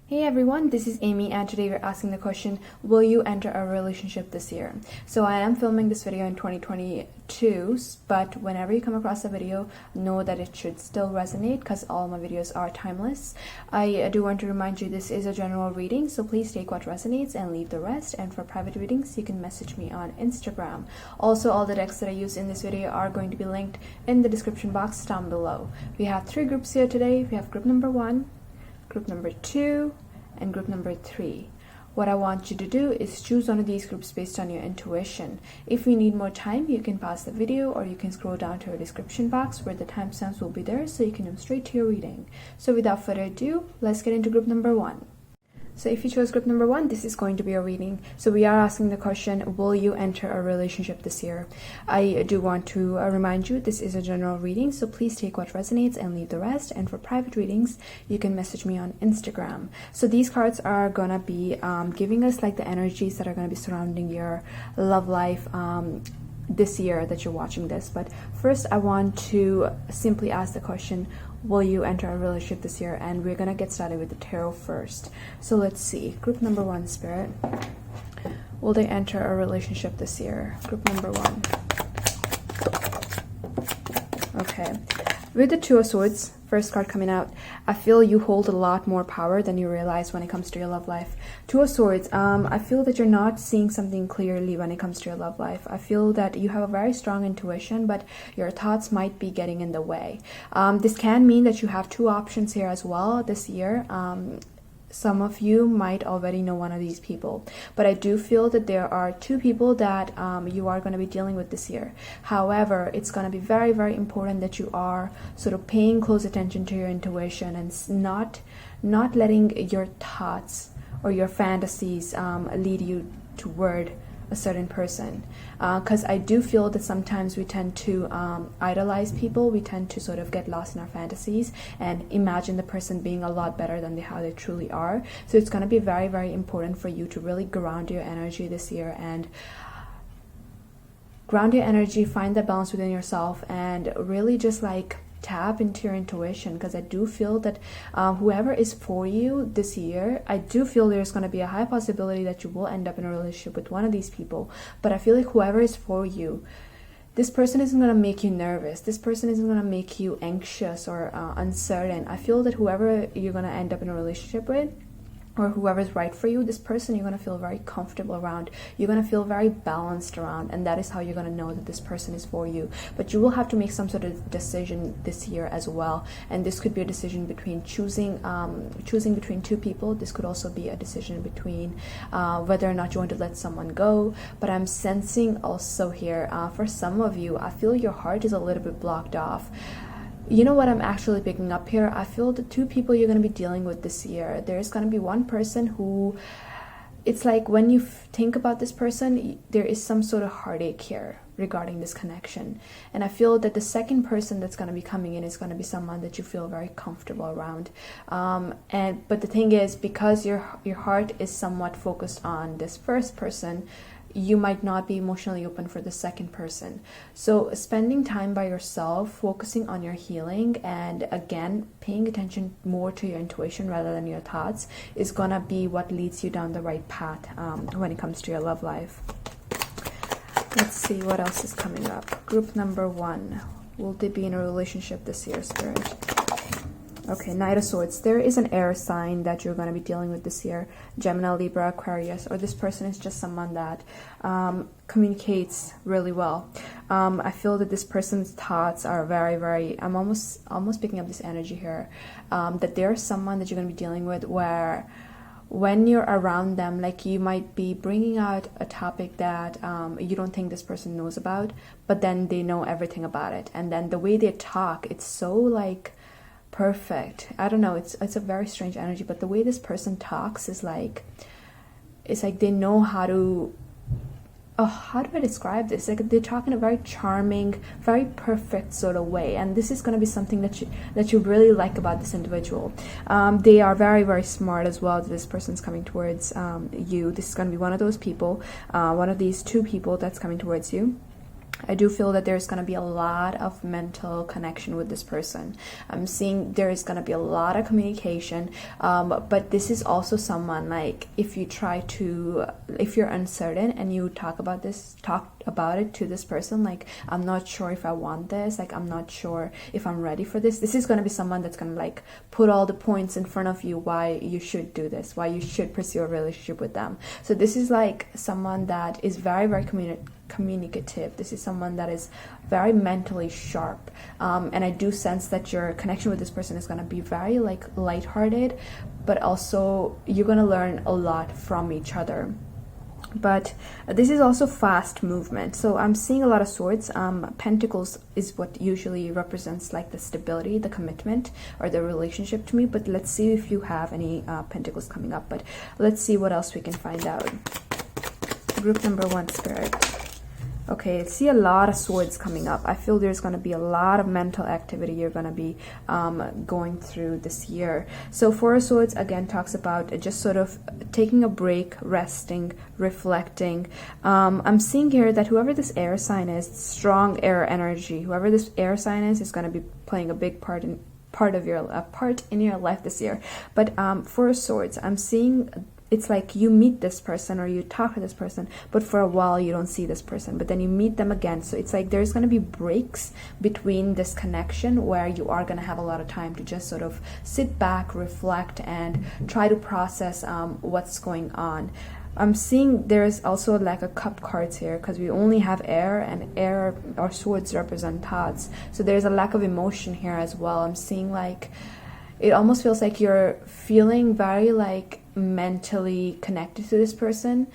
Hey everyone, this is Amy and today we're asking the question, will you enter a relationship this year? So I am filming this video in 2022, but whenever you come across a video, know that it should still resonate because all my videos are timeless. I do want to remind you this is a general reading, so please take what resonates and leave the rest. And for private readings, you can message me on Instagram. Also, all the decks that I use in this video are going to be linked in the description box down below. We have 3 groups here today. We have group number 1, group number 2, and group number 3. What I want you to do is choose one of these groups based on your intuition. If you need more time, you can pause the video or you can scroll down to our description box where the timestamps will be there so you can move straight to your reading. So without further ado, let's get into group number 1. So if you chose group number 1, this is going to be a reading. So we are asking the question, will you enter a relationship this year? I do want to remind you, this is a general reading, so please take what resonates and leave the rest. And for private readings, you can message me on Instagram. So these cards are going to be giving us like the energies that are going to be surrounding your love life this year that you're watching this. But first, I want to simply ask the question, will you enter a relationship this year? And we're gonna get started with the tarot first. So let's see, group number 1, Spirit, will they enter a relationship this year? Group number 1. Okay, with the 2 of Swords, first card coming out, I feel you hold a lot more power than you realize when it comes to your love life. 2 of Swords, I feel that you're not seeing something clearly when it comes to your love life. I feel that you have a very strong intuition, but your thoughts might be getting in the way. This can mean that you have 2 options here as well this year. Some of you might already know one of these people, but I do feel that there are 2 people that you are going to be dealing with this year. However, it's going to be very, very important that you are sort of paying close attention to your intuition and not letting your thoughts or your fantasies lead you toward a certain person, because I do feel that sometimes we tend to idolize people. We tend to sort of get lost in our fantasies and imagine the person being a lot better than how they truly are. So it's going to be very, very important for you to really ground your energy this year and find that balance within yourself and really just like tap into your intuition, because I do feel that whoever is for you this year, I do feel there's going to be a high possibility that you will end up in a relationship with one of these people. But I feel like whoever is for you, this person isn't going to make you nervous. This person isn't going to make you anxious or uncertain. I feel that whoever you're going to end up in a relationship with, or whoever's right for you, this person you're going to feel very comfortable around. You're going to feel very balanced around, and that is how you're going to know that this person is for you. But you will have to make some sort of decision this year as well, and this could be a decision between choosing between 2 people. This could also be a decision between whether or not you want to let someone go. But I'm sensing also here, for some of you, I feel your heart is a little bit blocked off. You know what I'm actually picking up here? I feel the 2 people you're going to be dealing with this year, there's going to be one person who, it's like when you think about this person, there is some sort of heartache here regarding this connection. And I feel that the second person that's going to be coming in is going to be someone that you feel very comfortable around. But the thing is, because your heart is somewhat focused on this first person, you might not be emotionally open for the second person. So spending time by yourself, focusing on your healing, and again paying attention more to your intuition rather than your thoughts is gonna be what leads you down the right path when it comes to your love life. Let's see what else is coming up. Group number 1, will they be in a relationship this year, Spirit? Okay, Knight of Swords. There is an air sign that you're going to be dealing with this year. Gemini, Libra, Aquarius, or this person is just someone that communicates really well. I feel that this person's thoughts are very, very, I'm almost picking up this energy here, that there's someone that you're going to be dealing with where when you're around them, like you might be bringing out a topic that you don't think this person knows about, but then they know everything about it. And then the way they talk, it's so like perfect. I don't know, it's a very strange energy, but the way this person talks is like, it's like they know how to, how do I describe this? Like they talk in a very charming, very perfect sort of way, and this is going to be something that you really like about this individual. They are very, very smart as well. This person's coming towards you. This is going to be one of those people, one of these 2 people that's coming towards you. I do feel that there's going to be a lot of mental connection with this person. I'm seeing there is going to be a lot of communication, but this is also someone, like, if you're uncertain and you talk about it to this person, like, I'm not sure if I want this, like, I'm not sure if I'm ready for this. This is going to be someone that's going to, like, put all the points in front of you why you should do this, why you should pursue a relationship with them. So this is like someone that is very, very communicative. This is someone that is very mentally sharp, and I do sense that your connection with this person is going to be very, like, lighthearted, but also you're going to learn a lot from each other. But this is also fast movement. So I'm seeing a lot of swords. Pentacles is what usually represents, like, the stability, the commitment, or the relationship to me. But let's see if you have any pentacles coming up. But let's see what else we can find out. Group number 1, Spirit. Okay, I see a lot of swords coming up. I feel there's going to be a lot of mental activity you're going to be going through this year. So Four of Swords, again, talks about just sort of taking a break, resting, reflecting. I'm seeing here that whoever this air sign is, strong air energy, whoever this air sign is going to be playing a big part in your life this year. But Four of Swords, I'm seeing it's like you meet this person or you talk to this person, but for a while you don't see this person, but then you meet them again. So it's like there's going to be breaks between this connection where you are going to have a lot of time to just sort of sit back, reflect, and try to process what's going on. I'm seeing there's also like a cup cards here because we only have air, and air or swords represent thoughts. So there's a lack of emotion here as well. I'm seeing, like, it almost feels like you're feeling very, like, mentally connected to this person,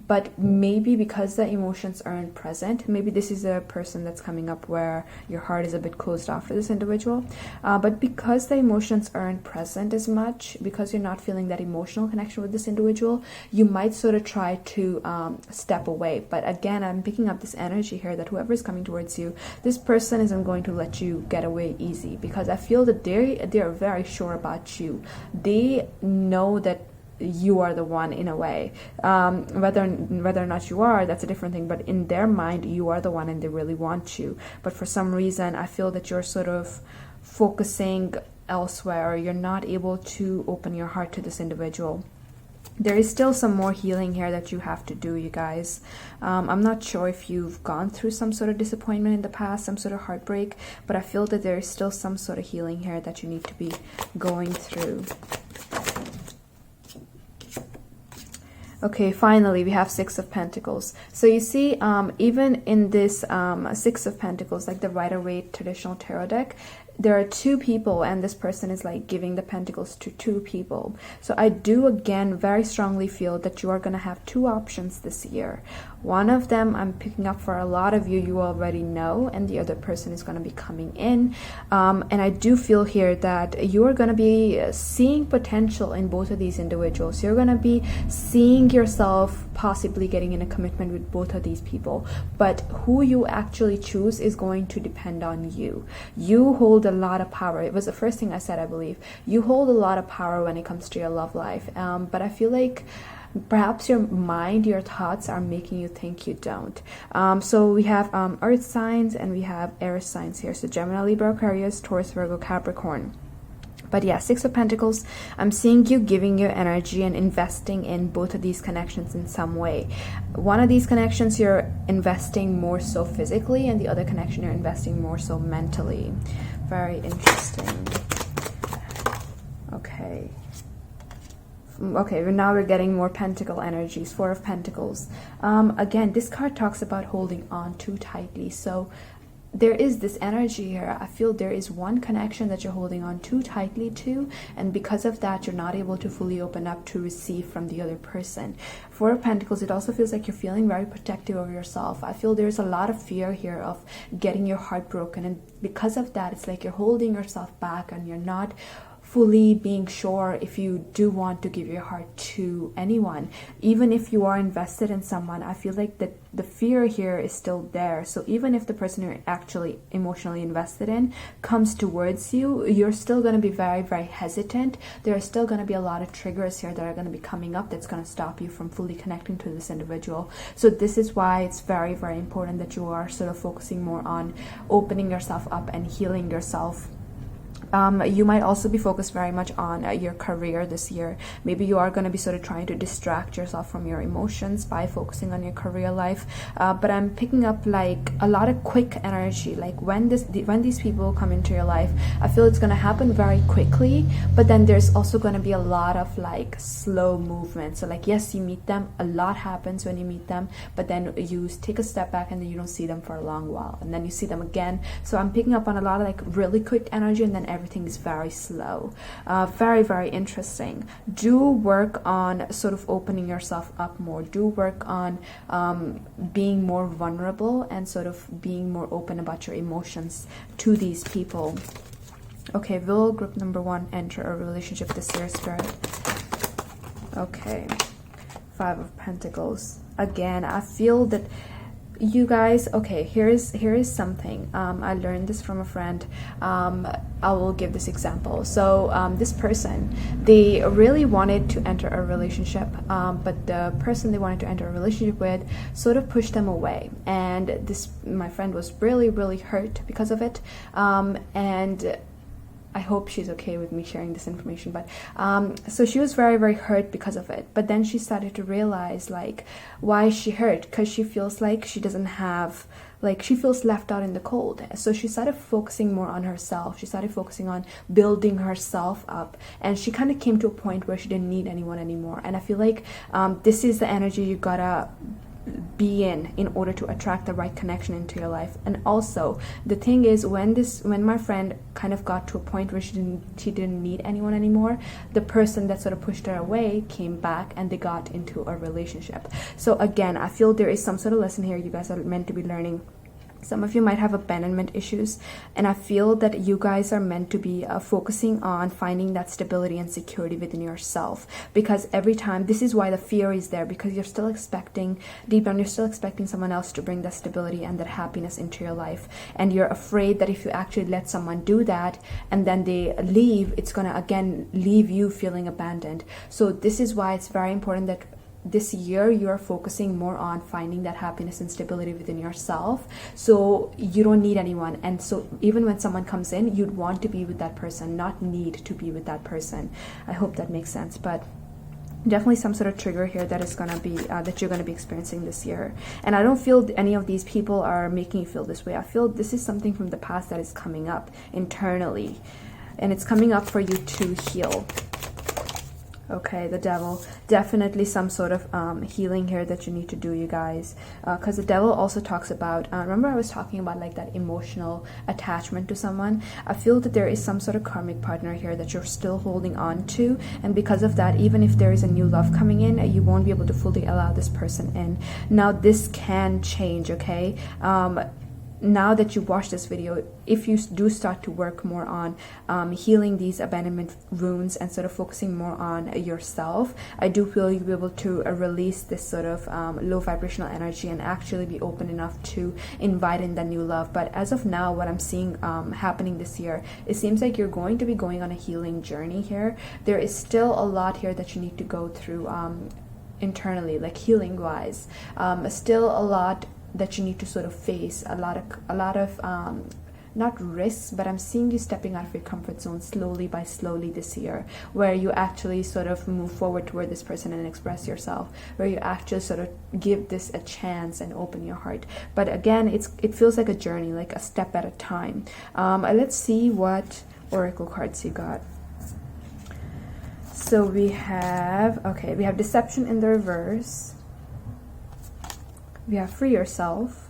but maybe because the emotions aren't present, maybe this is a person that's coming up where your heart is a bit closed off to this individual, but because the emotions aren't present as much, because you're not feeling that emotional connection with this individual, you might sort of try to step away. But again, I'm picking up this energy here that whoever is coming towards you, this person isn't going to let you get away easy, because I feel that they're very sure about you. They know that you are the one, in a way. Whether or not you are, that's a different thing, but in their mind you are the one and they really want you. But for some reason I feel that you're sort of focusing elsewhere, or you're not able to open your heart to this individual. There is still some more healing here that you have to do, you guys. I'm not sure if you've gone through some sort of disappointment in the past, some sort of heartbreak, but I feel that there is still some sort of healing here that you need to be going through. Okay, finally, we have Six of Pentacles. So you see, even in this Six of Pentacles, like the Rider-Waite traditional tarot deck, there are two people, and this person is like giving the pentacles to two people. So I do, again, very strongly feel that you are going to have two options this year. One of them I'm picking up for a lot of you, you already know, and the other person is going to be coming in. And I do feel here that you are going to be seeing potential in both of these individuals. You're going to be seeing yourself possibly getting in a commitment with both of these people. But who you actually choose is going to depend on you. You hold a lot of power. It was the first thing I said, I believe. You hold a lot of power when it comes to your love life. But I feel like perhaps your mind, your thoughts are making you think you don't. So we have earth signs and we have air signs here. So Gemini, Libra, Aquarius, Taurus, Virgo, Capricorn. But yeah, Six of Pentacles, I'm seeing you giving your energy and investing in both of these connections in some way. One of these connections you're investing more so physically, and the other connection you're investing more so mentally. Very interesting. Okay. Okay, now we're getting more pentacle energies. Four of Pentacles. Again, this card talks about holding on too tightly. So there is this energy here. I feel there is one connection that you're holding on too tightly to, and because of that you're not able to fully open up to receive from the other person. Four of Pentacles, it also feels like you're feeling very protective of yourself. I feel there's a lot of fear here of getting your heart broken, and because of that it's like you're holding yourself back and you're not fully being sure if you do want to give your heart to anyone. Even if you are invested in someone, I feel like that the fear here is still there. So even if the person you're actually emotionally invested in comes towards you, you're still going to be very, very hesitant. There are still going to be a lot of triggers here that are going to be coming up that's going to stop you from fully connecting to this individual. So this is why it's very, very important that you are sort of focusing more on opening yourself up and healing yourself. You might also be focused very much on your career this year. Maybe you are going to be sort of trying to distract yourself from your emotions by focusing on your career life. But I'm picking up like a lot of quick energy. Like when these people come into your life, I feel it's going to happen very quickly. But then there's also going to be a lot of like slow movement. So like, yes, you meet them, a lot happens when you meet them, but then you take a step back and then you don't see them for a long while, and then you see them again. So I'm picking up on a lot of like really quick energy, and then everything is very slow. Very, very interesting. Do work on sort of opening yourself up more. Do work on being more vulnerable and sort of being more open about your emotions to these people. Okay, will group number 1 enter a relationship this year, Spirit? Okay, 5 of Pentacles. Again, I feel that you guys, okay, here is something. I learned this from a friend. I will give this example. So this person, they really wanted to enter a relationship, but the person they wanted to enter a relationship with sort of pushed them away, and my friend was really, really hurt because of it. And I hope she's okay with me sharing this information, but so she was very, very hurt because of it. But then she started to realize, like, why is she hurt? Because she feels like she doesn't have, like, she feels left out in the cold. So she started focusing more on herself. She started focusing on building herself up, and she kind of came to a point where she didn't need anyone anymore. And I feel like this is the energy you gotta be in order to attract the right connection into your life. And also the thing is, when my friend kind of got to a point where she didn't need anyone anymore, the person that sort of pushed her away came back and they got into a relationship. So again, I feel there is some sort of lesson here you guys are meant to be learning. Some of you might have abandonment issues, and I feel that you guys are meant to be focusing on finding that stability and security within yourself, because every time, this is why the fear is there, because you're still expecting, deep down, you're still expecting someone else to bring that stability and that happiness into your life, and you're afraid that if you actually let someone do that and then they leave, it's gonna again leave you feeling abandoned. So this is why it's very important that this year you're focusing more on finding that happiness and stability within yourself, so you don't need anyone. And so even when someone comes in, you'd want to be with that person, not need to be with that person. I hope that makes sense. But definitely some sort of trigger here that is going to be that you're going to be experiencing this year. And I don't feel any of these people are making you feel this way. I feel this is something from the past that is coming up internally, and it's coming up for you to heal. Okay, the Devil. Definitely some sort of healing here that you need to do, you guys. Because the Devil also talks about, remember I was talking about like that emotional attachment to someone? I feel that there is some sort of karmic partner here that you're still holding on to. And because of that, even if there is a new love coming in, you won't be able to fully allow this person in. Now, this can change, okay? Now that you watch this video, if you do start to work more on healing these abandonment wounds and sort of focusing more on yourself, I do feel you'll be able to release this sort of low vibrational energy and actually be open enough to invite in the new love. But as of now, what I'm seeing happening this year, it seems like you're going to be going on a healing journey here. There is still a lot here that you need to go through internally, like healing wise. Still a lot that you need to sort of face, a lot of not risks, but I'm seeing you stepping out of your comfort zone slowly this year, where you actually sort of move forward toward this person and express yourself, where you actually sort of give this a chance and open your heart. But again, it feels like a journey, like a step at a time. Let's see what oracle cards you got. So we have deception in the reverse. We have free yourself,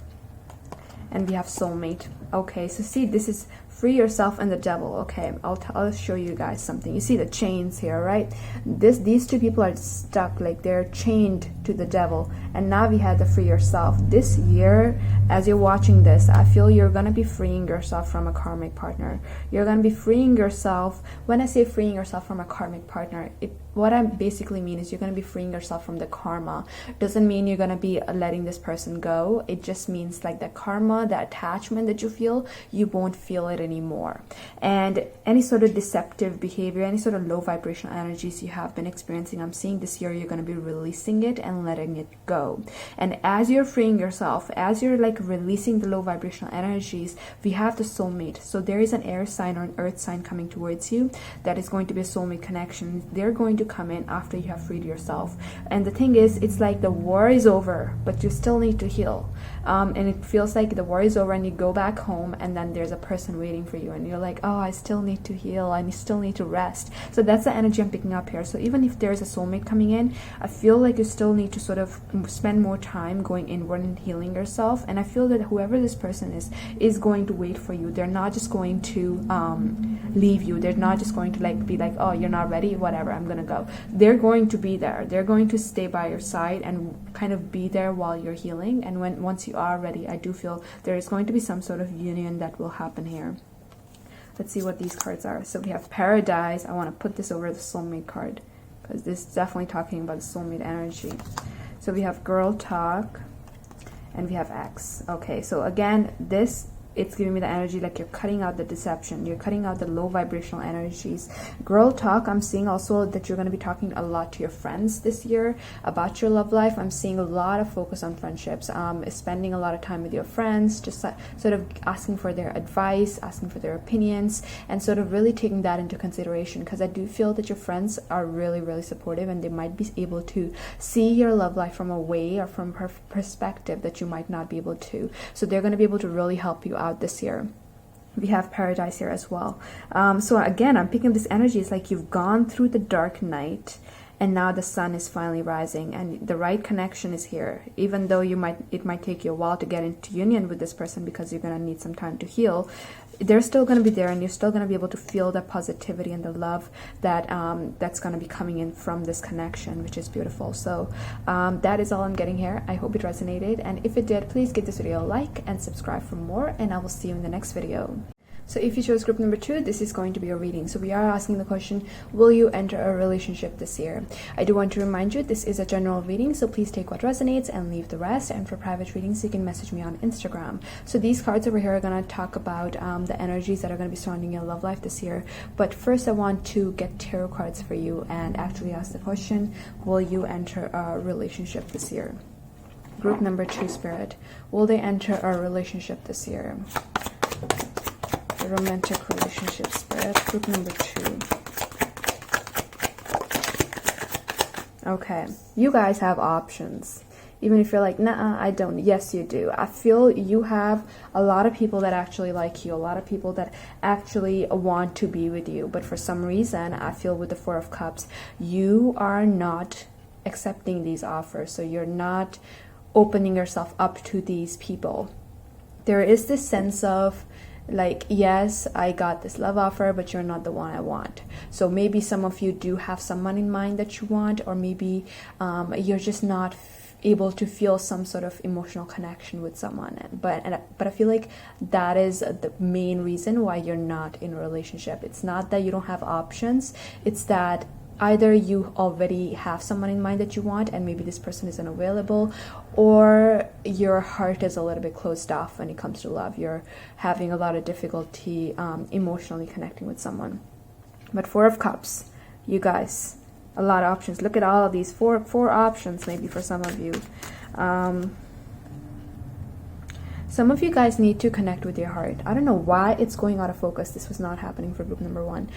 and we have soulmate. Okay, so see, this is free yourself and the devil. Okay, I'll show you guys something. You see the chains here, right? These two people are stuck, like they're chained to the devil, and now we had to free yourself. This year, as you're watching this, I feel you're gonna be freeing yourself from a karmic partner. You're gonna be freeing yourself. When I say freeing yourself from a karmic partner, what I basically mean is you're going to be freeing yourself from the karma. Doesn't mean you're going to be letting this person go. It just means like the karma, the attachment that you feel, you won't feel it anymore. And any sort of deceptive behavior, any sort of low vibrational energies you have been experiencing, I'm seeing this year you're going to be releasing it and letting it go. And as you're freeing yourself, as you're like releasing the low vibrational energies, we have the soulmate. So there is an air sign or an earth sign coming towards you that is going to be a soulmate connection. They're going to come in after you have freed yourself. And the thing is, it's like the war is over, but you still need to heal. And it feels like the war is over and you go back home and then there's a person waiting for you and you're like, oh, I still need to heal, I still need to rest. So that's the energy I'm picking up here. So even if there's a soulmate coming in, I feel like you still need to sort of spend more time going inward and healing yourself. And I feel that whoever this person is going to wait for you. They're not just going to leave you. They're not just going to like be like, oh, you're not ready, whatever, I'm gonna go. They're going to be there. They're going to stay by your side and kind of be there while you're healing. And once you are ready, I do feel there is going to be some sort of union that will happen here. Let's see what these cards are. So we have Paradise. I want to put this over the soulmate card because this is definitely talking about the soulmate energy. So we have Girl Talk and we have X. Okay, so again, it's giving me the energy like you're cutting out the deception, you're cutting out the low vibrational energies. Girl Talk, I'm seeing also that you're going to be talking a lot to your friends this year about your love life. I'm seeing a lot of focus on friendships, spending a lot of time with your friends, just sort of asking for their advice, asking for their opinions, and sort of really taking that into consideration, because I do feel that your friends are really, really supportive and they might be able to see your love life from a way or from a perspective that you might not be able to. So they're going to be able to really help you out this year. We have Paradise here as well. So again, I'm picking up this energy. It's like you've gone through the dark night and now the sun is finally rising and the right connection is here. Even though it might take you a while to get into union with this person because you're going to need some time to heal, they're still going to be there and you're still going to be able to feel the positivity and the love that that's going to be coming in from this connection, which is beautiful. So that is all I'm getting here. I hope it resonated, and if it did, please give this video a like and subscribe for more, and I will see you in the next video. So if you chose group number 2, this is going to be a reading. So we are asking the question, will you enter a relationship this year? I do want to remind you, this is a general reading, so please take what resonates and leave the rest. And for private readings, you can message me on Instagram. So these cards over here are going to talk about the energies that are going to be surrounding your love life this year. But first, I want to get tarot cards for you and actually ask the question, will you enter a relationship this year? Group number 2, Spirit, will they enter a relationship this year? Romantic relationship, Spirit, group number 2. Okay, you guys have options. Even if you're like, nah, I don't. Yes, you do. I feel you have a lot of people that actually like you, a lot of people that actually want to be with you. But for some reason, I feel with the 4 of Cups, you are not accepting these offers. So you're not opening yourself up to these people. There is this sense of, like, yes, I got this love offer, but you're not the one I want. So maybe some of you do have someone in mind that you want, or maybe you're just not able to feel some sort of emotional connection with someone. But I feel like that is the main reason why you're not in a relationship. It's not that you don't have options. It's that either you already have someone in mind that you want and maybe this person isn't available, or your heart is a little bit closed off when it comes to love. You're having a lot of difficulty emotionally connecting with someone. But 4 of Cups, you guys, a lot of options. Look at all of these four options maybe for some of you. Some of you guys need to connect with your heart. I don't know why it's going out of focus. This was not happening for group number 1.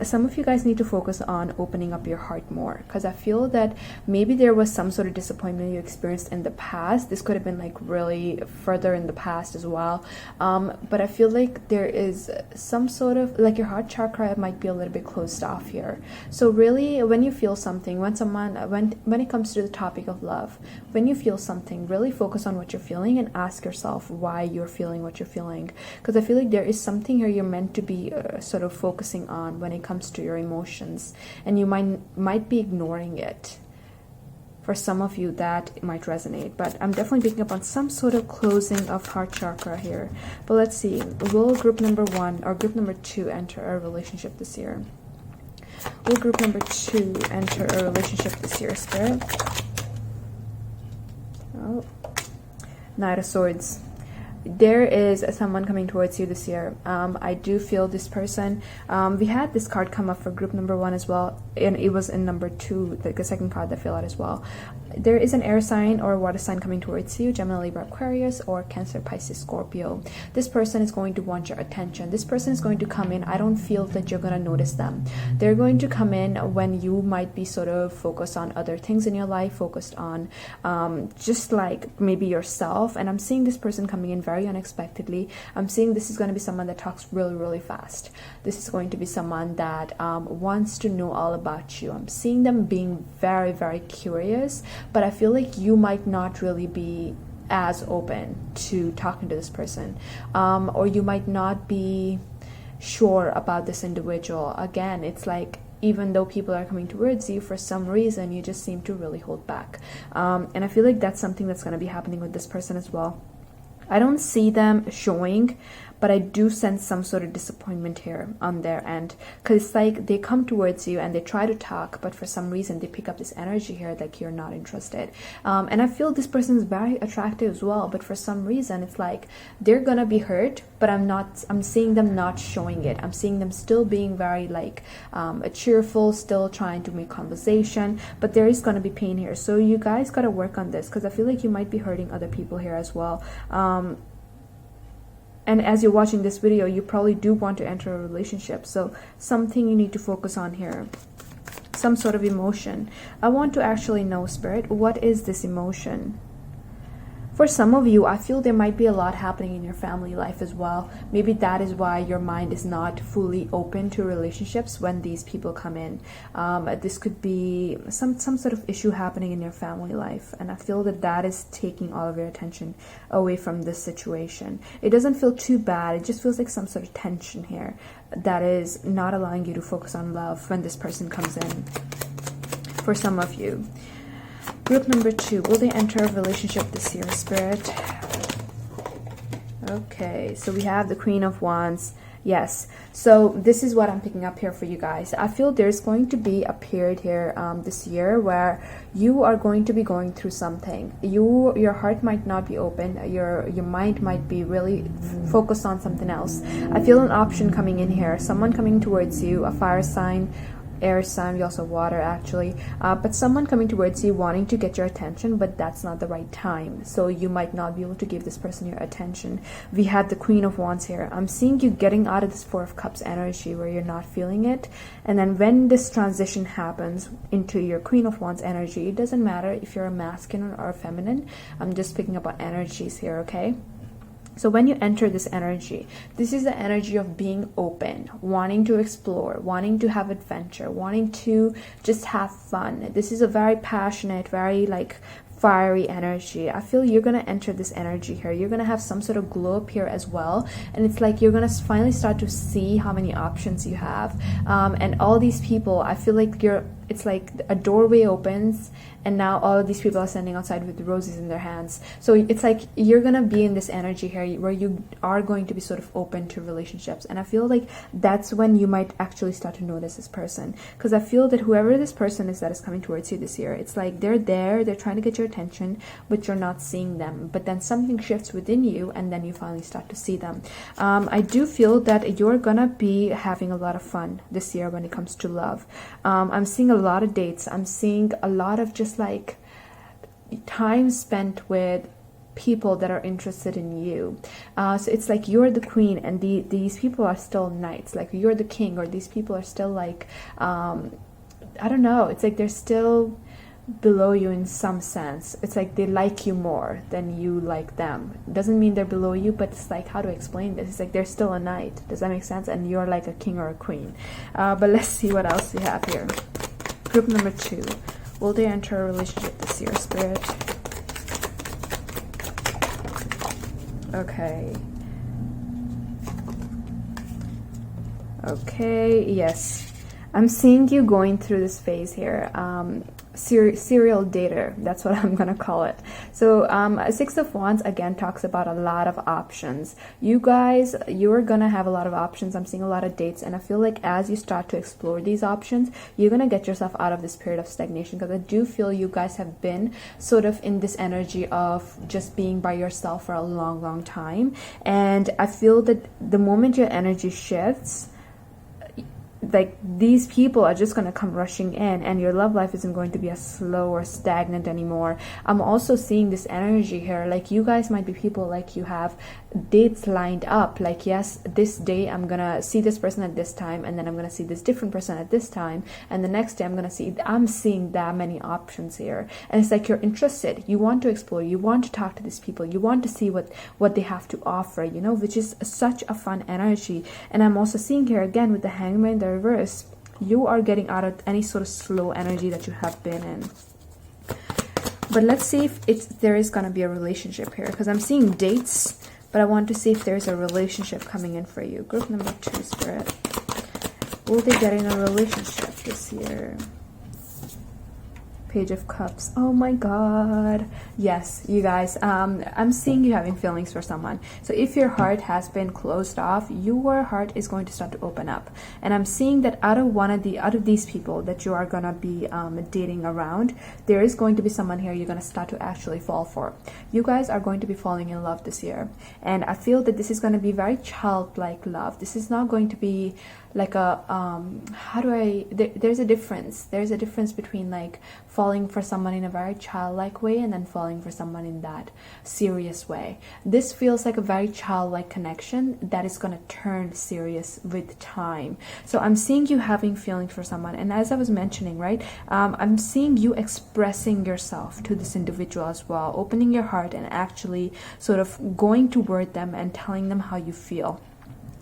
Some of you guys need to focus on opening up your heart more, because I feel that maybe there was some sort of disappointment you experienced in the past. This could have been like really further in the past as well. But I feel like there is some sort of, like, your heart chakra might be a little bit closed off here. So really, when you feel something, when it comes to the topic of love, when you feel something, really focus on what you're feeling and ask yourself, why you're feeling what you're feeling, because I feel like there is something here you're meant to be sort of focusing on when it comes to your emotions, and you might be ignoring it. For some of you, that might resonate, but I'm definitely picking up on some sort of closing of heart chakra here. But let's see, will group number 1 or group number 2 enter a relationship this year? Will group number 2 enter a relationship this year, Spirit? Oh, Knight of Swords. There is someone coming towards you this year. I do feel this person. We had this card come up for group number 1 as well, and it was in number 2, the second card that fell out as well. There is an air sign or a water sign coming towards you, Gemini, Libra, Aquarius, or Cancer, Pisces, Scorpio. This person is going to want your attention. This person is going to come in. I don't feel that you're going to notice them. They're going to come in when you might be sort of focused on other things in your life, focused on just like maybe yourself. And I'm seeing this person coming in very unexpectedly. I'm seeing this is going to be someone that talks really, really fast. This is going to be someone that wants to know all about you. I'm seeing them being very, very curious, but I feel like you might not really be as open to talking to this person, or you might not be sure about this individual. Again, it's like even though people are coming towards you, for some reason you just seem to really hold back, and I feel like that's something that's going to be happening with this person as well. I don't see them showing, but I do sense some sort of disappointment here on their end, because it's like they come towards you and they try to talk, but for some reason they pick up this energy here like you're not interested. And I feel this person is very attractive as well, but for some reason it's like they're gonna be hurt, but I'm seeing them not showing it. I'm seeing them still being very like cheerful, still trying to make conversation, but there is gonna be pain here. So you guys gotta work on this, because I feel like you might be hurting other people here as well. And as you're watching this video, you probably do want to enter a relationship. So something you need to focus on here. Some sort of emotion. I want to actually know, Spirit, what is this emotion? For some of you, I feel there might be a lot happening in your family life as well. Maybe that is why your mind is not fully open to relationships when these people come in. This could be some sort of issue happening in your family life, and I feel that that is taking all of your attention away from this situation. It doesn't feel too bad. It just feels like some sort of tension here that is not allowing you to focus on love when this person comes in. For some of you. Group number 2, will they enter a relationship this year, Spirit? Okay, so we have the Queen of Wands. Yes, so this is what I'm picking up here for you guys. I feel there's going to be a period here this year where you are going to be going through something. Your heart might not be open. Your mind might be really focused on something else. I feel an option coming in here. Someone coming towards you, a fire sign, air sign, we also water actually, but someone coming towards you wanting to get your attention, but that's not the right time, so you might not be able to give this person your attention. We had the Queen of Wands here. I'm seeing you getting out of this Four of Cups energy where you're not feeling it, and then when this transition happens into your Queen of Wands energy, it doesn't matter if you're a masculine or a feminine. I'm just picking up on energies here, okay? So when you enter this energy, this is the energy of being open, wanting to explore, wanting to have adventure, wanting to just have fun. This is a very passionate, very like fiery energy. I feel you're going to enter this energy here. You're going to have some sort of glow up here as well. And it's like you're going to finally start to see how many options you have. And all these people, I feel like it's like a doorway opens and now all of these people are standing outside with roses in their hands. So it's like you're gonna be in this energy here where you are going to be sort of open to relationships, and I feel like that's when you might actually start to notice this person, because I feel that whoever this person is that is coming towards you this year, it's like they're trying to get your attention, but you're not seeing them. But then something shifts within you and then you finally start to see them. I do feel that you're gonna be having a lot of fun this year when it comes to love. I'm seeing a lot of dates. I'm seeing a lot of just like time spent with people that are interested in you. So it's like you're the queen and these people are still knights. Like you're the king, or these people are still like I don't know, it's like they're still below you in some sense. It's like they like you more than you like them. Doesn't mean they're below you, but it's like, how to explain this? It's like they're still a knight. Does that make sense? And you're like a king or a queen. But let's see what else we have here. Group number 2. Will they enter a relationship this year, Spirit? Okay. Okay, yes. I'm seeing you going through this phase here. Serial dater, that's what I'm gonna call it. So Six of Wands again talks about a lot of options. You guys, you're gonna have a lot of options. I'm seeing a lot of dates, and I feel like as you start to explore these options, you're gonna get yourself out of this period of stagnation, because I do feel you guys have been sort of in this energy of just being by yourself for a long time, and I feel that the moment your energy shifts, like these people are just going to come rushing in, and your love life isn't going to be as slow or stagnant anymore. I'm also seeing this energy here, like you guys might be people like you have dates lined up, like yes, this day I'm gonna see this person at this time, and then I'm gonna see this different person at this time, and the next day I'm seeing that many options here, and it's like you're interested, you want to explore, you want to talk to these people, you want to see what they have to offer, you know, which is such a fun energy. And I'm also seeing here again with the Hangman in the reverse, you are getting out of any sort of slow energy that you have been in. But let's see if there is going to be a relationship here, because I'm seeing dates, but I want to see if there's a relationship coming in for you. Group number 2, Spirit. Will they get in a relationship this year? Page of Cups. Oh my God. Yes, you guys, I'm seeing you having feelings for someone. So if your heart has been closed off, your heart is going to start to open up. And I'm seeing that out of these people that you are going to be dating around, there is going to be someone here you're going to start to actually fall for. You guys are going to be falling in love this year. And I feel that this is going to be very childlike love. This is not going to be like a there's a difference between like falling for someone in a very childlike way and then falling for someone in that serious way. This feels like a very childlike connection that is going to turn serious with time. So I'm seeing you having feelings for someone, and as I was mentioning, right, I'm seeing you expressing yourself to this individual as well, opening your heart and actually sort of going toward them and telling them how you feel.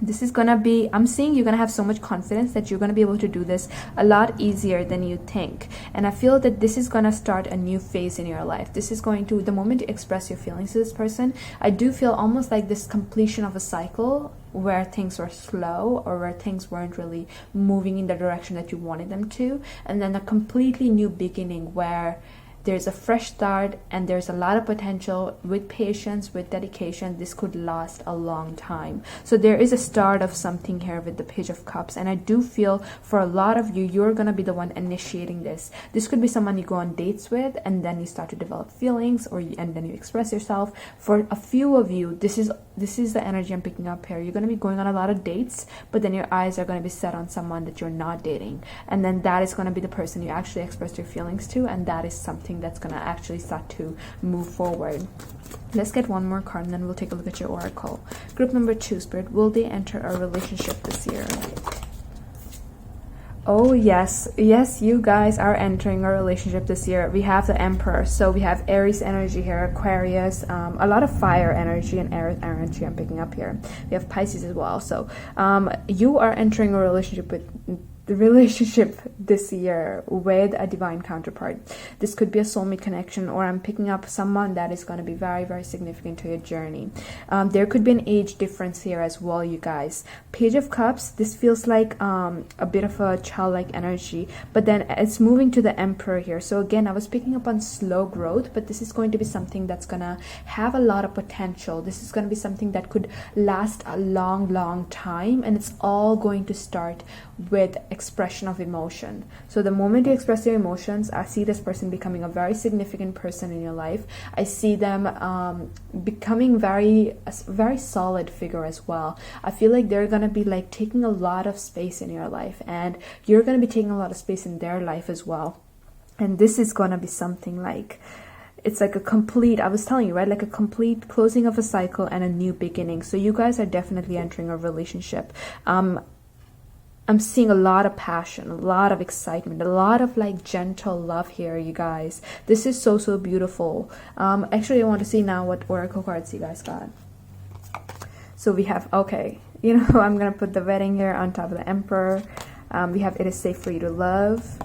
This is gonna be, I'm seeing you're gonna have so much confidence that you're gonna be able to do this a lot easier than you think. And I feel that this is gonna start a new phase in your life. This is going to, the moment you express your feelings to this person, I do feel almost like this completion of a cycle where things were slow or where things weren't really moving in the direction that you wanted them to, and then a completely new beginning where there's a fresh start and there's a lot of potential. With patience, with dedication, this could last a long time. So there is a start of something here with the Page of Cups, and I do feel for a lot of you, you're gonna be the one initiating this. This could be someone you go on dates with, and then you start to develop feelings, and then you express yourself. For a few of you, this is the energy I'm picking up here. You're gonna be going on a lot of dates, but then your eyes are gonna be set on someone that you're not dating, and then that is gonna be the person you actually express your feelings to, and that is something that's going to actually start to move forward. Let's get one more card, and then we'll take a look at your oracle. Group number 2, Spirit. Will they enter a relationship this year? Oh yes, you guys are entering a relationship this year. We have the Emperor, so we have Aries energy here, Aquarius, a lot of fire energy and air energy I'm picking up here. We have Pisces as well. So you are entering a relationship this year with a divine counterpart. This could be a soulmate connection, or I'm picking up someone that is going to be very, very significant to your journey. There could be an age difference here as well, you guys. Page of Cups, this feels like a bit of a childlike energy, but then it's moving to the Emperor here. So again, I was picking up on slow growth, but this is going to be something that's going to have a lot of potential. This is going to be something that could last a long time, and it's all going to start with expression of emotion. So the moment you express your emotions, I see this person becoming a very significant person in your life. I see them becoming a very solid figure as well. I feel like they're gonna be like taking a lot of space in your life, and you're gonna be taking a lot of space in their life as well. And this is gonna be something like, it's like a complete, I was telling you, right, like a complete closing of a cycle and a new beginning. So you guys are definitely entering a relationship. I'm seeing a lot of passion, a lot of excitement, a lot of like gentle love here, you guys. This is so beautiful. Actually, I want to see now what oracle cards you guys got. So we have, okay, you know, I'm gonna put the wedding here on top of the Emperor. We have it is safe for you to love,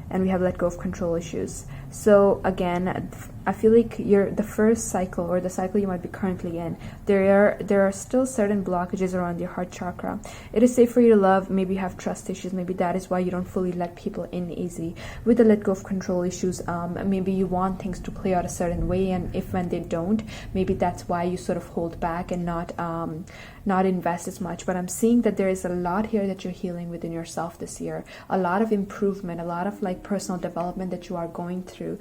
and we have let go of control issues. So again, I feel like you're the first cycle, or the cycle you might be currently in, there are still certain blockages around your heart chakra. It is safe for you to love. Maybe you have trust issues. Maybe that is why you don't fully let people in easy. With the let go of control issues, maybe you want things to play out a certain way, and if when they don't, maybe that's why you sort of hold back and not invest as much. But I'm seeing that there is a lot here that you're healing within yourself this year, a lot of improvement, a lot of like personal development that you are going through.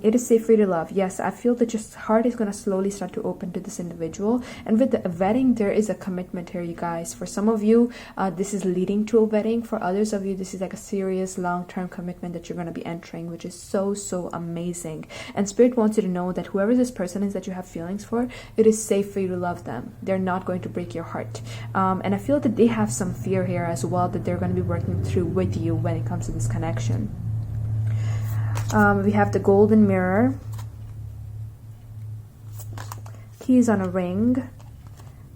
It is safe for you to love. Yes, I feel that your heart is going to slowly start to open to this individual, and with the wedding there is a commitment here, you guys. For some of you, this is leading to a wedding. For others of you, this is like a serious long-term commitment that you're going to be entering, which is so amazing. And Spirit wants you to know that whoever this person is that you have feelings for, it is safe for you to love them. They're not going to break your heart. And I feel that they have some fear here as well that they're going to be working through with you when it comes to this connection. We have the golden mirror, keys on a ring,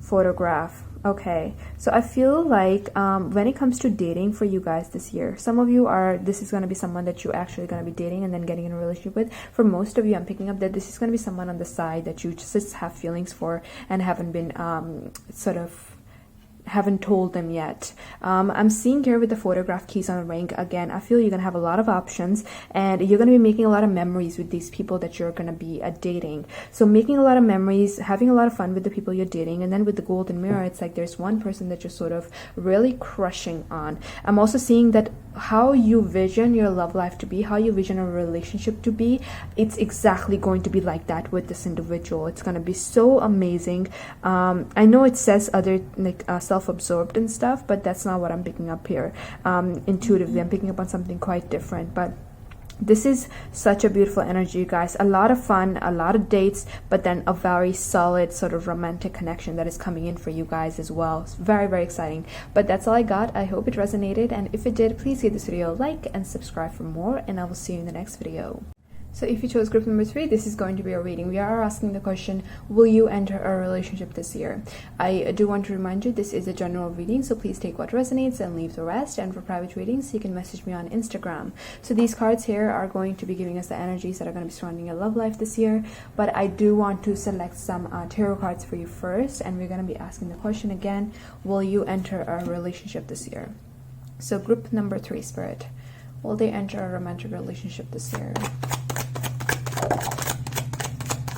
photograph. Okay, so I feel like when it comes to dating for you guys this year, some of you this is going to be someone that you're actually going to be dating and then getting in a relationship with. For most of you, I'm picking up that this is going to be someone on the side that you just have feelings for and haven't been haven't told them yet. I'm seeing here with the photograph, keys on a ring, again, I feel you're gonna have a lot of options, and you're gonna be making a lot of memories with these people that you're gonna be dating. So making a lot of memories, having a lot of fun with the people you're dating. And then with the golden mirror, it's like there's one person that you're sort of really crushing on. I'm also seeing that how you vision your love life to be, how you vision a relationship to be, it's exactly going to be like that with this individual. It's going to be so amazing. I know it says other like self-absorbed and stuff, but that's not what I'm picking up here. Intuitively, I'm picking up on something quite different. But this is such a beautiful energy, you guys. A lot of fun, a lot of dates, but then a very solid sort of romantic connection that is coming in for you guys as well. It's very exciting. But that's all I got. I hope it resonated, and if it did, please give this video a like and subscribe for more, and I will see you in the next video. So if you chose group number 3, this is going to be a reading. We are asking the question, will you enter a relationship this year? I do want to remind you, this is a general reading, so please take what resonates and leave the rest. And for private readings, you can message me on Instagram. So these cards here are going to be giving us the energies that are going to be surrounding your love life this year. But I do want to select some tarot cards for you first, and we're going to be asking the question again, will you enter a relationship this year? So group number 3, Spirit, will they enter a romantic relationship this year?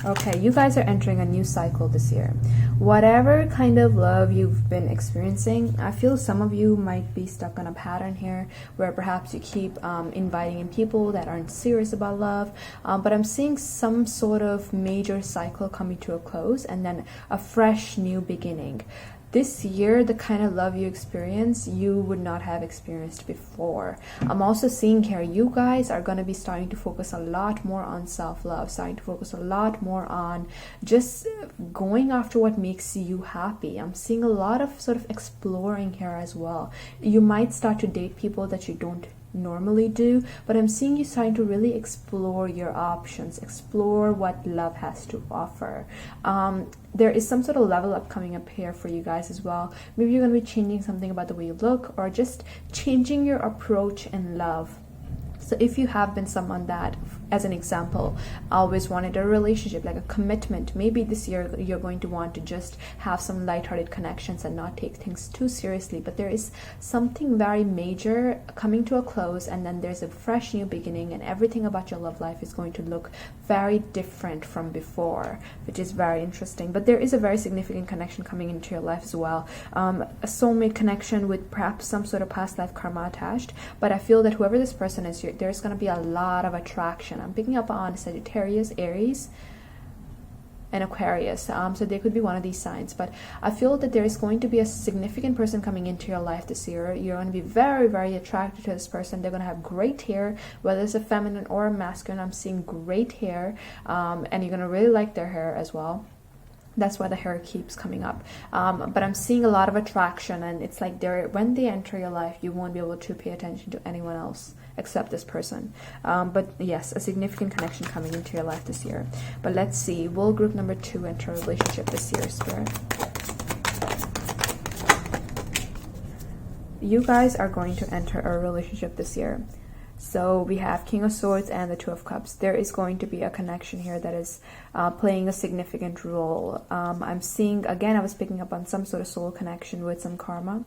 Okay, you guys are entering a new cycle this year. Whatever kind of love you've been experiencing, I feel some of you might be stuck on a pattern here where perhaps you keep inviting in people that aren't serious about love. But I'm seeing some sort of major cycle coming to a close and then a fresh new beginning. This year, the kind of love you experience, you would not have experienced before. I'm also seeing here, you guys are going to be starting to focus a lot more on self-love, starting to focus a lot more on just going after what makes you happy. I'm seeing a lot of sort of exploring here as well. You might start to date people that you don't normally do, but I'm seeing you starting to really explore your options, explore what love has to offer. There is some sort of level up coming up here for you guys as well. Maybe you're going to be changing something about the way you look, or just changing your approach in love. So if you have been someone that, as an example, always wanted a relationship, like a commitment, maybe this year you're going to want to just have some lighthearted connections and not take things too seriously. But there is something very major coming to a close, and then there's a fresh new beginning, and everything about your love life is going to look very different from before, which is very interesting. But there is a very significant connection coming into your life as well. A soulmate connection with perhaps some sort of past life karma attached. But I feel that whoever this person is, there's going to be a lot of attraction. I'm picking up on Sagittarius, Aries, and Aquarius. So they could be one of these signs. But I feel that there is going to be a significant person coming into your life this year. You're going to be very attracted to this person. They're going to have great hair, whether it's a feminine or a masculine. I'm seeing great hair, and you're going to really like their hair as well. That's why the hair keeps coming up. But I'm seeing a lot of attraction, and it's like when they enter your life, you won't be able to pay attention to anyone else except this person. But yes, a significant connection coming into your life this year. But let's see, will group number 2 enter a relationship this year, Spirit? You guys are going to enter a relationship this year. So we have King of Swords and the Two of Cups. There is going to be a connection here that is playing a significant role. I'm seeing, again, I was picking up on some sort of soul connection with some karma.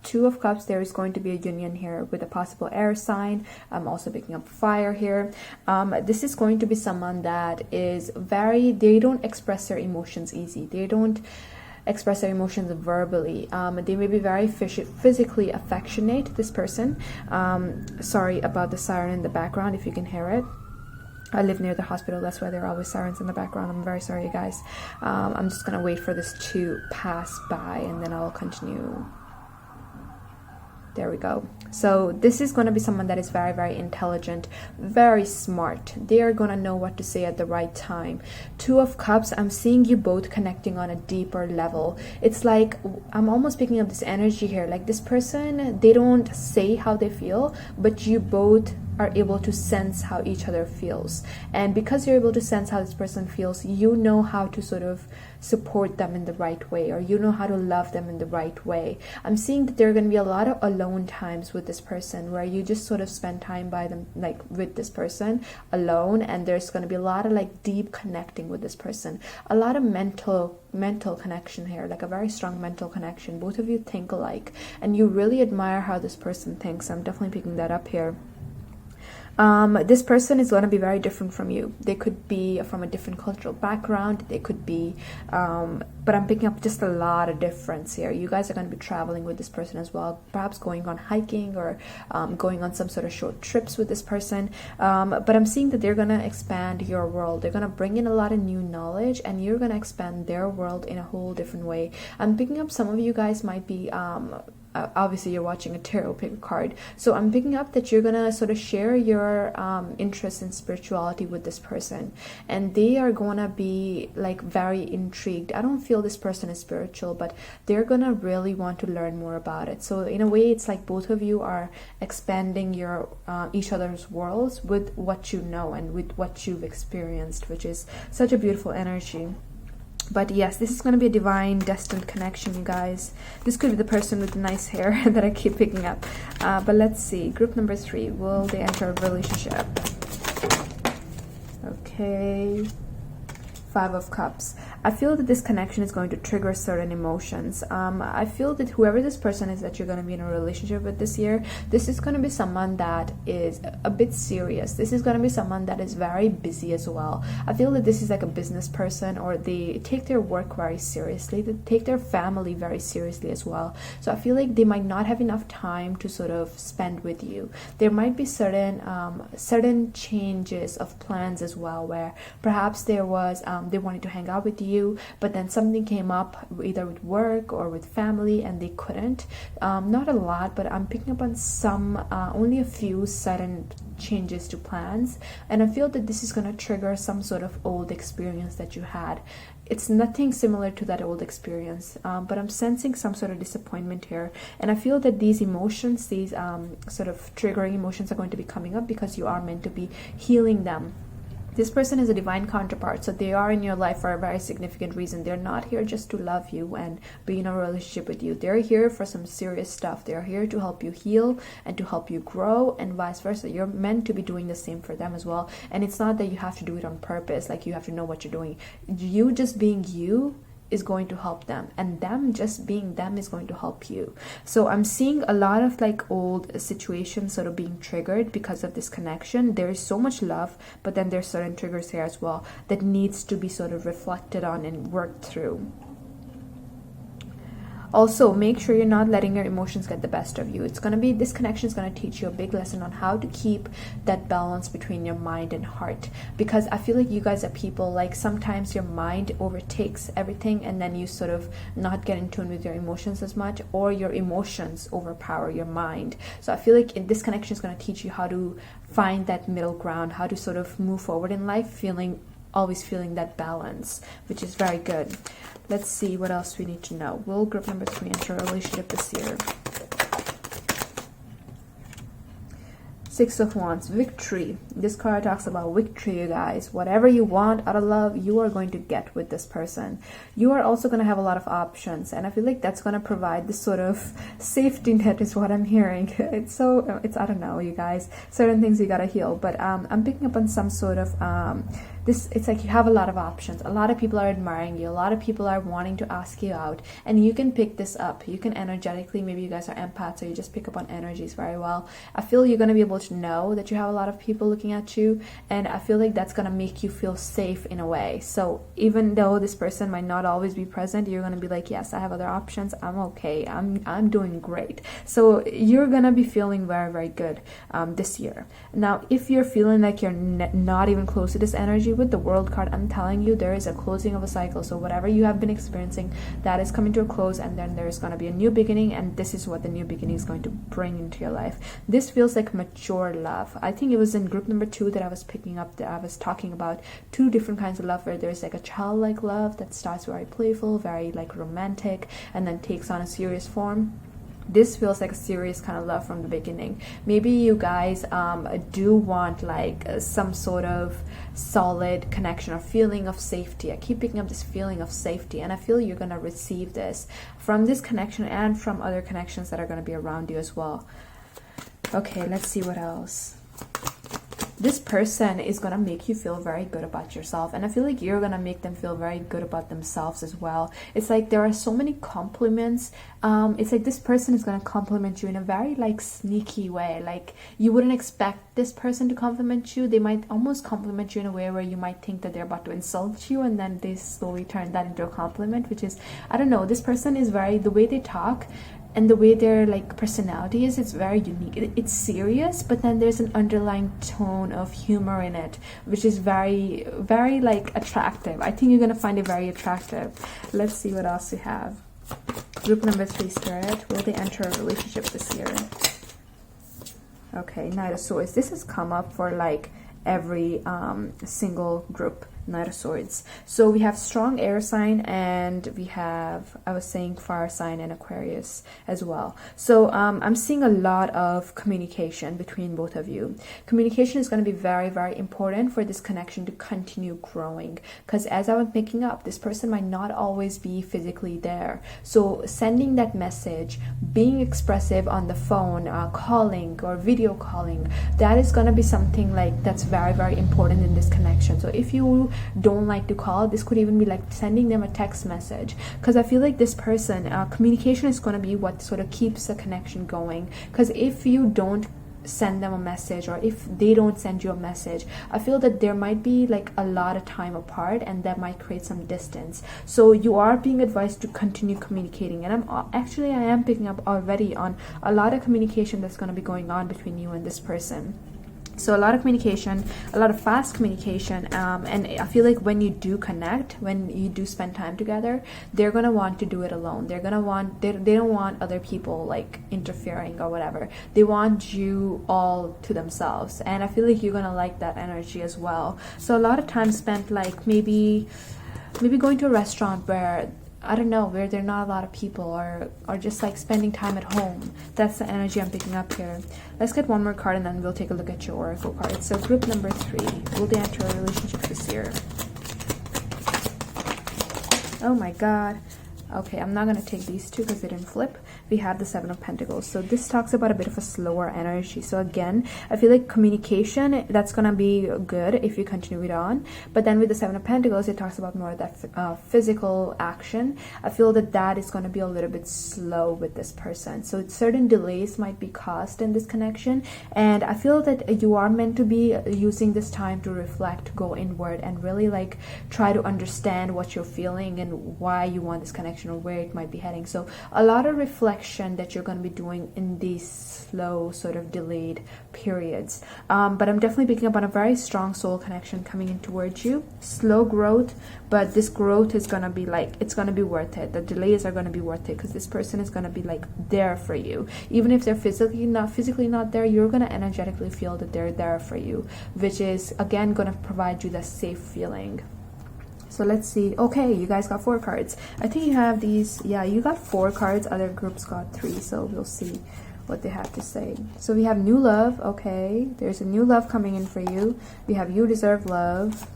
Two of Cups, there is going to be a union here with a possible air sign. I'm also picking up fire here. This is going to be someone that is they don't express their emotions easy. They don't express their emotions verbally. They may be very physically affectionate, this person. Sorry about the siren in the background if you can hear it. I live near the hospital, that's why there are always sirens in the background. I'm very sorry, you guys. I'm just gonna wait for this to pass by and then I'll continue. There we go. So this is going to be someone that is very, very intelligent, very smart. They are going to know what to say at the right time. Two of Cups, I'm seeing you both connecting on a deeper level. It's like, I'm almost picking up this energy here. Like this person, they don't say how they feel, but you both are able to sense how each other feels. And because you're able to sense how this person feels, you know how to sort of support them in the right way, or you know how to love them in the right way. I'm seeing that there are going to be a lot of alone times with this person where you just sort of spend time by them, like with this person alone, and there's going to be a lot of like deep connecting with this person, a lot of mental connection here, like a very strong mental connection. Both of you think alike and you really admire how this person thinks. I'm definitely picking that up here. This person is going to be very different from you. They could be from a different cultural background. They could be, but I'm picking up just a lot of difference here. You guys are going to be traveling with this person as well, perhaps going on hiking or going on some sort of short trips with this person. But I'm seeing that they're going to expand your world. They're going to bring in a lot of new knowledge and you're going to expand their world in a whole different way. I'm picking up some of you guys might be obviously you're watching a tarot pick a card, so I'm picking up that you're gonna sort of share your interest in spirituality with this person, and they are gonna be like very intrigued. I don't feel this person is spiritual, but they're gonna really want to learn more about it. So in a way, it's like both of you are expanding your each other's worlds with what you know and with what you've experienced, which is such a beautiful energy. But yes, this is going to be a divine destined connection, you guys. This could be the person with the nice hair that I keep picking up. But let's see. Group number 3. Will they enter a relationship? Okay. 5 of Cups. I feel that this connection is going to trigger certain emotions. I feel that whoever this person is that you're going to be in a relationship with this year, this is going to be someone that is a bit serious. This is going to be someone that is very busy as well. I feel that this is like a business person, or they take their work very seriously. They take their family very seriously as well. So I feel like they might not have enough time to sort of spend with you. There might be certain changes of plans as well, where perhaps there was they wanted to hang out with you, but then something came up either with work or with family and they couldn't. Not a lot, but I'm picking up on some only a few sudden changes to plans, and I feel that this is going to trigger some sort of old experience that you had. It's nothing similar to that old experience, but I'm sensing some sort of disappointment here, and I feel that these emotions, these sort of triggering emotions, are going to be coming up because you are meant to be healing them. This person is a divine counterpart, so they are in your life for a very significant reason. They're not here just to love you and be in a relationship with you. They're here for some serious stuff. They're here to help you heal and to help you grow, and vice versa. You're meant to be doing the same for them as well. And it's not that you have to do it on purpose, like you have to know what you're doing. You just being you is going to help them, and them just being them is going to help you. So I'm seeing a lot of like old situations sort of being triggered because of this connection. There is so much love, but then there's certain triggers here as well that needs to be sort of reflected on and worked through. Also, make sure you're not letting your emotions get the best of you. It's going to be, this connection is going to teach you a big lesson on how to keep that balance between your mind and heart. Because I feel like you guys are people, like sometimes your mind overtakes everything and then you sort of not get in tune with your emotions as much, or your emotions overpower your mind. So I feel like this connection is going to teach you how to find that middle ground, how to sort of move forward in life, always feeling that balance, which is very good. Let's see what else we need to know. Will group number 3 enter a relationship this year? Six of Wands, victory. This card talks about victory, you guys. Whatever you want out of love, you are going to get with this person. You are also going to have a lot of options, and I feel like that's going to provide this sort of safety net is what I'm hearing. It's I don't know, you guys. Certain things you got to heal, but I'm picking up on some sort of it's like you have a lot of options. A lot of people are admiring you. A lot of people are wanting to ask you out, and you can pick this up. You can energetically, maybe you guys are empaths, so you just pick up on energies very well. I feel you're going to be able to know that you have a lot of people looking at you, and I feel like that's going to make you feel safe in a way. So even though this person might not always be present, you're going to be like, yes, I have other options. I'm okay. I'm doing great. So you're going to be feeling very, very good this year. Now, if you're feeling like you're not even close to this energy, with the World card, I'm telling you, there is a closing of a cycle. So whatever you have been experiencing, that is coming to a close, and then there's going to be a new beginning, and this is what the new beginning is going to bring into your life. This feels like mature love. I think it was in group number 2 that I was picking up, that I was talking about 2 different kinds of love, where there's like a childlike love that starts very playful, very like romantic, and then takes on a serious form. This feels like a serious kind of love from the beginning. Maybe you guys do want like some sort of solid connection or feeling of safety. I keep picking up this feeling of safety, and I feel you're going to receive this from this connection and from other connections that are going to be around you as well. Okay, let's see what else. This person is going to make you feel very good about yourself, and I feel like you're going to make them feel very good about themselves as well. It's like there are so many compliments. It's like this person is going to compliment you in a very like sneaky way. Like you wouldn't expect this person to compliment you. They might almost compliment you in a way where you might think that they're about to insult you, and then they slowly turn that into a compliment, which is, I don't know, this person is very, the way they talk and the way their like personality is, it's very unique. It's serious, but then there's an underlying tone of humor in it, which is very, very like attractive. I think you're gonna find it very attractive. Let's see what else we have. Group number 3, Spirit. Will they enter a relationship this year? Okay, Knight of Swords. This has come up for like every single group. Knight of Swords. So we have strong air sign, and we have, I was saying, fire sign and Aquarius as well. So I'm seeing a lot of communication between both of you. Communication is going to be very, very important for this connection to continue growing, because as I was picking up, this person might not always be physically there. So sending that message, being expressive on the phone, calling or video calling, that is going to be something like that's very, very important in this connection. So if you don't like to call, this could even be like sending them a text message, because I feel like this person, communication is going to be what sort of keeps the connection going. Because if you don't send them a message, or if they don't send you a message, I feel that there might be like a lot of time apart, and that might create some distance. So you are being advised to continue communicating, and I am picking up already on a lot of communication that's going to be going on between you and this person. So a lot of communication, a lot of fast communication, and I feel like when you do connect, when you do spend time together, they're gonna want to do it alone. They're gonna want, they don't want other people like interfering or whatever. They want you all to themselves, and I feel like you're gonna like that energy as well. So a lot of time spent like maybe going to a restaurant where, I don't know, where there are not a lot of people, or just like spending time at home. That's the energy I'm picking up here. Let's get one more card, and then we'll take a look at your oracle cards. So group number 3, will they enter a relationship this year? Oh my god. Okay, I'm not going to take these 2 because they didn't flip. We have the 7 of Pentacles. So this talks about a bit of a slower energy. So again, I feel like communication, that's going to be good if you continue it on. But then with the 7 of Pentacles, it talks about more of that physical action. I feel that that is going to be a little bit slow with this person. So certain delays might be caused in this connection. And I feel that you are meant to be using this time to reflect, go inward, and really like try to understand what you're feeling and why you want this connection, or where it might be heading. So a lot of reflection that you're going to be doing in these slow, sort of delayed periods. But I'm definitely picking up on a very strong soul connection coming in towards you. Slow growth, but this growth is going to be like, it's going to be worth it. The delays are going to be worth it, because this person is going to be like there for you. Even if they're physically not there, you're going to energetically feel that they're there for you, which is again going to provide you that safe feeling. So let's see. Okay, you guys got 4 cards. I think you have these. Yeah, you got 4 cards. Other groups got 3. So we'll see what they have to say. So we have new love. Okay, there's a new love coming in for you. We have you deserve love.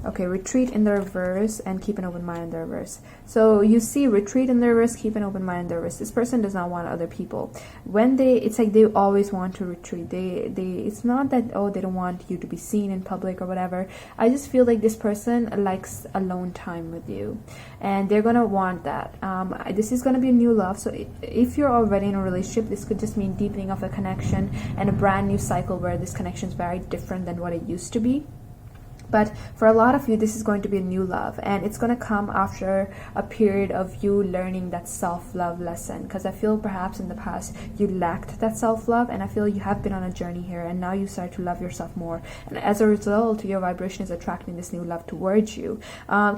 Okay, retreat in the reverse and keep an open mind in the reverse. So you see, retreat in the reverse, keep an open mind in the reverse. This person does not want other people. When it's like they always want to retreat. It's not that, oh, they don't want you to be seen in public or whatever. I just feel like this person likes alone time with you, and they're gonna want that. This is gonna be a new love. So if you're already in a relationship, this could just mean deepening of a connection and a brand new cycle where this connection is very different than what it used to be. But for a lot of you, this is going to be a new love, and it's going to come after a period of you learning that self-love lesson, because I feel perhaps in the past you lacked that self-love, and I feel you have been on a journey here, and now you start to love yourself more, and as a result your vibration is attracting this new love towards you.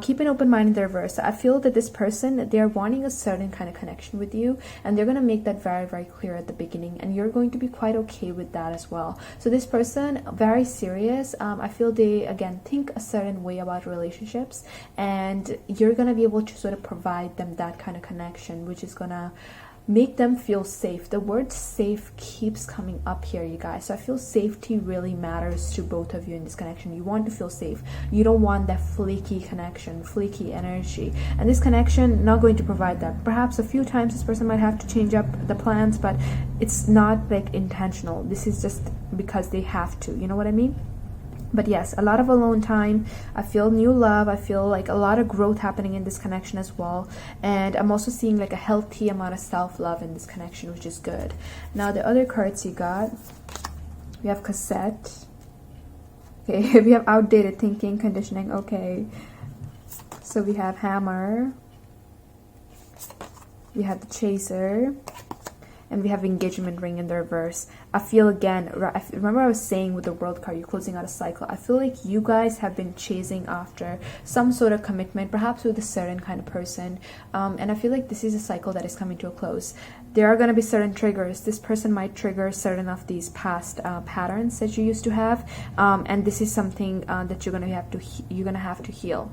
Keep an open mind in the reverse. I feel that this person, they're wanting a certain kind of connection with you, and they're going to make that very, very clear at the beginning, and you're going to be quite okay with that as well. So this person, very serious. I feel they, again, think a certain way about relationships, and you're going to be able to sort of provide them that kind of connection, which is going to make them feel safe. The word safe keeps coming up here, you guys. So I feel safety really matters to both of you in this connection. You want to feel safe. You don't want that flaky connection, flaky energy, and this connection not going to provide that. Perhaps a few times this person might have to change up the plans, but it's not like intentional. This is just because they have to, you know what I mean? But yes, a lot of alone time. I feel new love. I feel like a lot of growth happening in this connection as well. And I'm also seeing like a healthy amount of self-love in this connection, which is good. Now, the other cards you got, we have cassette. Okay, we have outdated thinking, conditioning. Okay. So we have hammer. We have the chaser. And we have engagement ring in the reverse. I feel, again, remember I was saying with the world card, you're closing out a cycle. I feel like you guys have been chasing after some sort of commitment, perhaps with a certain kind of person. And I feel like this is a cycle that is coming to a close. There are going to be certain triggers. This person might trigger certain of these past patterns that you used to have. And this is something that you're going to have to heal.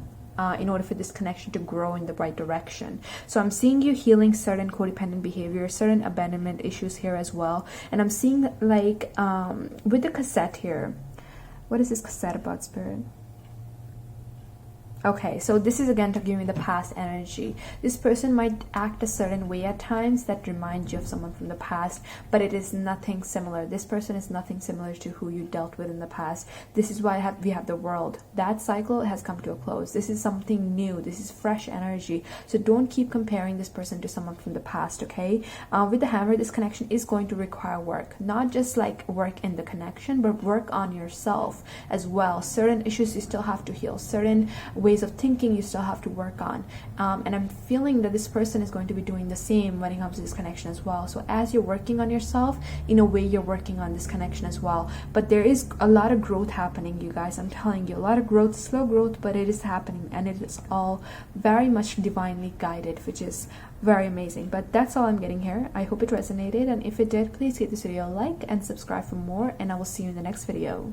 In order for this connection to grow in the right direction. So I'm seeing you healing certain codependent behavior, certain abandonment issues here as well. And I'm seeing like with the cassette here, what is this cassette about, Spirit? Okay, so this is again to give me the past energy. This person might act a certain way at times that reminds you of someone from the past, but it is nothing similar. This person is nothing similar to who you dealt with in the past. This is why we have the world. That cycle has come to a close. This is something new. This is fresh energy. So don't keep comparing this person to someone from the past, okay? With the hammer, this connection is going to require work. Not just like work in the connection, but work on yourself as well. Certain issues you still have to heal. Certain ways of thinking you still have to work on, and I'm feeling that this person is going to be doing the same when it comes to this connection as well. So as you're working on yourself, in a way you're working on this connection as well. But there is a lot of growth happening, you guys. I'm telling you, a lot of growth, slow growth, but it is happening, and it is all very much divinely guided, which is very amazing. But that's all I'm getting here. I hope it resonated, and if it did, please give this video a like and subscribe for more, and I will see you in the next video.